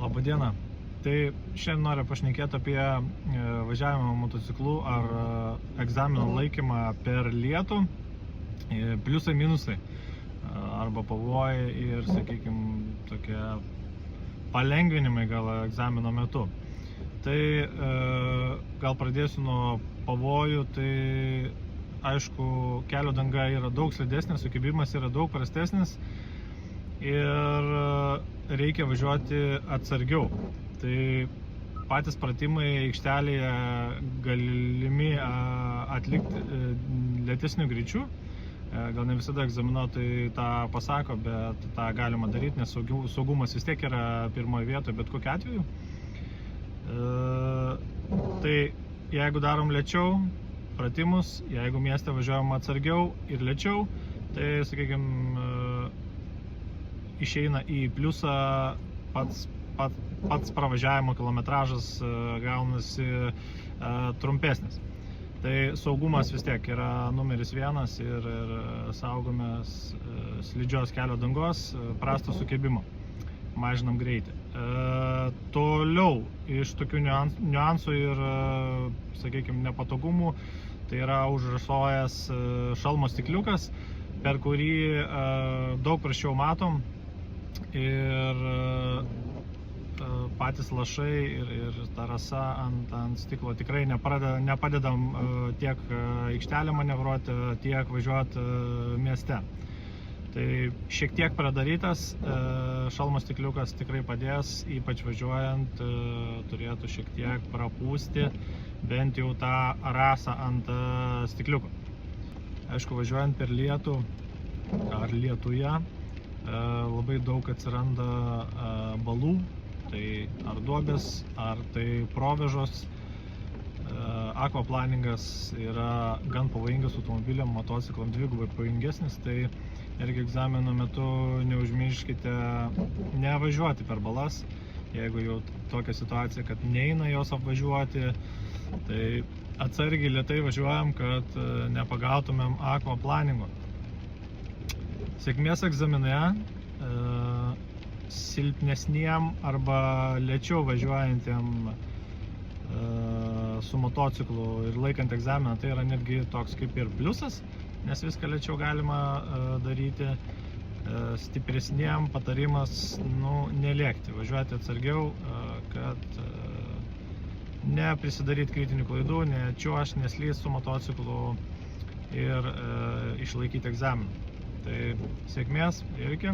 Labadiena. Tai šiandien noriu pašnekėti apie važiavimą motociklu ar egzamino laikymą per lietų, pliusai, minusai, arba pavojai ir, sakykime, tokie palengvinimai gal egzamino metu. Tai gal pradėsiu nuo pavojų. Tai aišku, kelio danga yra daug slidesnė, sukibimas yra daug prastesnis ir reikia važiuoti atsargiau. Tai patys pratimai aikštelėje galimi atlikti lėtesniu greičiu. Gal ne visada egzaminuotojai tą pasako, bet tą galima daryti, nes saugumas vis tiek yra pirmoje vietoje, bet kokiu atveju. Tai jeigu darom lėčiau pratimus, jeigu mieste važiuojam atsargiau ir lėčiau, tai, sakykime, išeina į pliusą pats pravažiavimo kilometražas gaunasi trumpesnis. Tai saugumas vis tiek yra numeris vienas ir saugomės slidžios kelio dangos, prasto sukibimo, mažinam greitį. Toliau iš tokių niuansų ir, sakykime, nepatogumų, tai yra užrasojas šalmo stikliukas, per kurį daug prasčiau matom ir patys lašai ir ta rasa ant stiklo tikrai nepadedam tiek aikštelę manevruoti, tiek važiuoti mieste. Tai šiek tiek pradarytas šalmo stikliukas tikrai padės, ypač važiuojant turėtų šiek tiek prapūsti bent jau tą rasą ant stikliuko. Aišku, važiuojant per lietų ar lietuje labai daug atsiranda balų, tai ar duobės, ar tai provėžos. Akvaplaningas yra gan pavojingas automobiliam, motociklam dvigubai pavojingesnis, tai irgi egzamino metu neužmirškite nevažiuoti per balas. Jeigu jau tokia situacija, kad neina jos apvažiuoti, tai atsargiai lėtai važiuojam, kad nepagautumėm akvaplaningo. Sėkmės egzamine silpnesniem arba lėčiau važiuojantiem su motociklu ir laikant egzaminą, tai yra netgi toks kaip ir pliusas, nes viską lėčiau galima daryti. Stipresniem patarimas nelėkti, važiuoti atsargiau, kad neprisidaryti kritinių klaidų, nečiuošti, neslysti su motociklu ir išlaikyti egzaminą. Tai sėkmės ir iki.